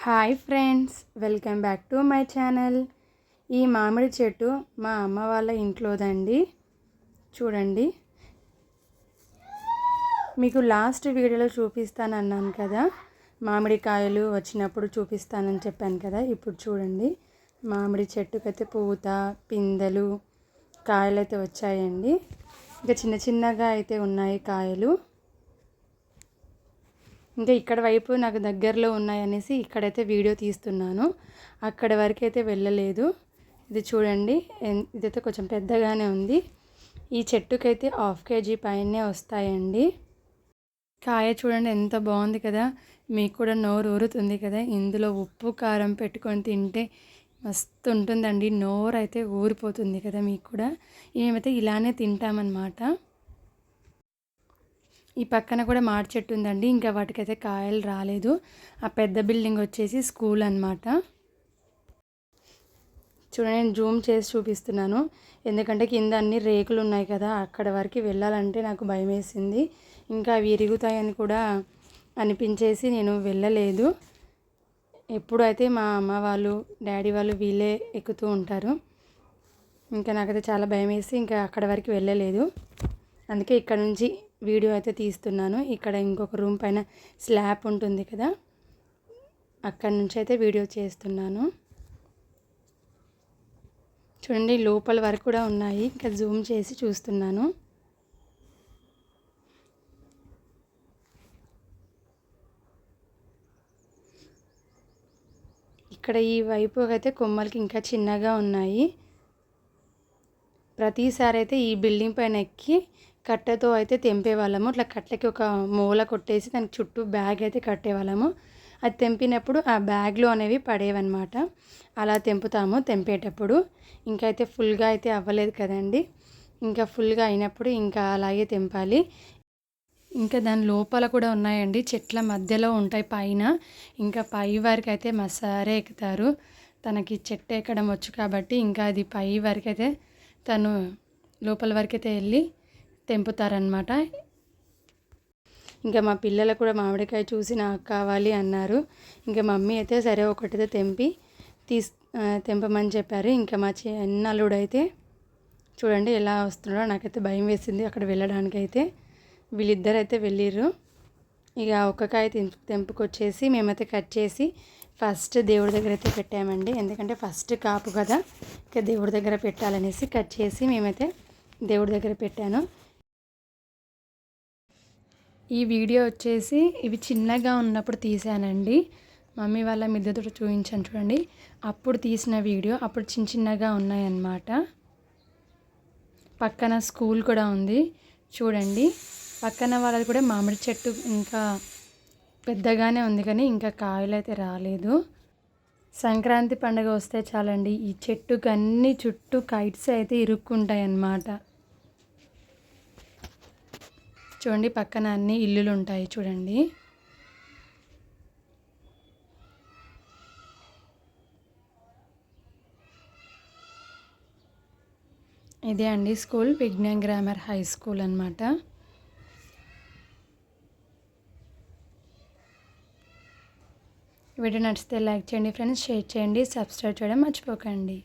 Hi friends, welcome back to my channel. ఈ మామిడి చెట్టు మా అమ్మ వాళ్ళ ఇంట్లోదండి. చూడండి, మీకు లాస్ట్ వీడియోలో చూపిస్తానన్నాను కదా, మామిడికాయలు వచ్చినప్పుడు చూపిస్తానని చెప్పాను కదా. ఇప్పుడు చూడండి, మామిడి చెట్టుకైతే పూత, పిందెలు, కాయలు అయితే వచ్చాయండి. ఇంకా చిన్న చిన్నగా అయితే ఉన్నాయి కాయలు. ఇంకా ఇక్కడ వైపు నాకు దగ్గరలో ఉన్నాయనేసి ఇక్కడైతే వీడియో తీస్తున్నాను. అక్కడ వరకు అయితే వెళ్ళలేదు. ఇది చూడండి, ఇదైతే కొంచెం పెద్దగానే ఉంది. ఈ చెట్టుకైతే 1/2 kg పైనే వస్తాయండి. కాయ చూడండి ఎంత బాగుంది కదా, మీకు కూడా నోరు ఊరుతుంది కదా. ఇందులో ఉప్పు కారం పెట్టుకొని తింటే మస్తు ఉంటుందండి. నోరు అయితే ఊరిపోతుంది కదా మీకు కూడా. మేమైతే ఇలానే తింటామన్నమాట. ఈ పక్కన కూడా మామిడి చెట్టు ఉందండి. ఇంకా వాటికైతే కాయలు రాలేదు. ఆ పెద్ద బిల్డింగ్ వచ్చేసి స్కూల్ అన్నమాట. చూడండి, నేను జూమ్ చేసి చూపిస్తున్నాను, ఎందుకంటే కింద అన్ని రేకులు ఉన్నాయి కదా, అక్కడ వరకు వెళ్ళాలంటే నాకు భయం వేసింది. ఇంకా అవి ఇరుగుతాయని కూడా అనిపించేసి నేను వెళ్ళలేదు. ఎప్పుడైతే మా అమ్మ వాళ్ళు, డాడీ వాళ్ళు వీళ్ళే ఎక్కుతూ ఉంటారు. ఇంకా నాకైతే చాలా భయం వేసి ఇంకా అక్కడ వరకు వెళ్ళలేదు. అందుకే ఇక్కడ నుంచి వీడియో అయితే తీస్తున్నాను. ఇక్కడ ఇంకొక రూమ్ పైన స్లాబ్ ఉంటుంది కదా, అక్కడ నుంచి అయితే వీడియో చేస్తున్నాను. చూడండి, లోపల వరకు కూడా ఉన్నాయి. ఇంకా జూమ్ చేసి చూస్తున్నాను. ఇక్కడ ఈ వైపు అయితే కొమ్మలకి ఇంకా చిన్నగా ఉన్నాయి. ప్రతిసారి అయితే ఈ బిల్డింగ్ పైన ఎక్కి కట్టెతో అయితే తెంపేవాళ్ళము. అట్లా కట్టెకి ఒక మూల కొట్టేసి దానికి చుట్టూ బ్యాగ్ అయితే కట్టేవాళ్ళము. అది తెంపినప్పుడు ఆ బ్యాగ్లో అనేవి పడేవన్నమాట. అలా తెంపేటప్పుడు ఇంకా అయితే ఫుల్గా అయితే అవ్వలేదు కదండి. ఇంకా ఫుల్గా అయినప్పుడు ఇంకా అలాగే తెంపాలి. ఇంకా దాని లోపల కూడా ఉన్నాయండి, చెట్ల మధ్యలో ఉంటాయి పైన. ఇంకా పై వరకు అయితే మా సారే ఎక్కుతారు. తనకి చెట్టు ఎక్కడం వచ్చు కాబట్టి ఇంకా అది పై వరకు అయితే తను లోపల వరకైతే వెళ్ళి తెంపుతారనమాట. ఇంకా మా పిల్లలు కూడా మామిడికాయ చూసి నాకు కావాలి అన్నారు. ఇంకా మమ్మీ అయితే సరే ఒకటితో తెంపమని చెప్పారు. ఇంకా మా చిన్నల్లుడు అయితే చూడండి ఎలా వస్తున్నాడో. నాకైతే భయం వేసింది అక్కడ వెళ్ళడానికైతే. వీళ్ళిద్దరు అయితే వెళ్ళిర్రు. ఇక ఒక్క కాయ తెంపుకొచ్చేసి మేమైతే కట్ చేసి ఫస్ట్ దేవుడి దగ్గర అయితే పెట్టామండి. ఎందుకంటే ఫస్ట్ కాపు కదా, ఇక దేవుడి దగ్గర పెట్టాలనేసి కట్ చేసి మేమైతే దేవుడి దగ్గర పెట్టాను. ఈ వీడియో వచ్చేసి ఇవి చిన్నగా ఉన్నప్పుడు తీసానండి. మమ్మీ వాళ్ళ మిద్దెతో చూపించాను చూడండి, అప్పుడు తీసిన వీడియో. అప్పుడు చిన్న చిన్నగా ఉన్నాయన్నమాట. పక్కన స్కూల్ కూడా ఉంది చూడండి. పక్కన వాళ్ళది కూడా మామిడి చెట్టు ఇంకా పెద్దగానే ఉంది, కానీ ఇంకా కాయలు అయితే రాలేదు. సంక్రాంతి పండుగ వస్తే చాలండి, ఈ చెట్టుకు అన్ని చుట్టూ కైట్స్ అయితే ఇరుక్కుంటాయి అన్నమాట. చూడండి, పక్కన అన్ని ఇల్లులు ఉంటాయి చూడండి. ఇదే అండి school, Vignan grammar high school అన్నమాట. వీడియో నచ్చితే లైక్ చేయండి ఫ్రెండ్స్, షేర్ చేయండి, సబ్స్క్రైబ్ చేయడం మర్చిపోకండి.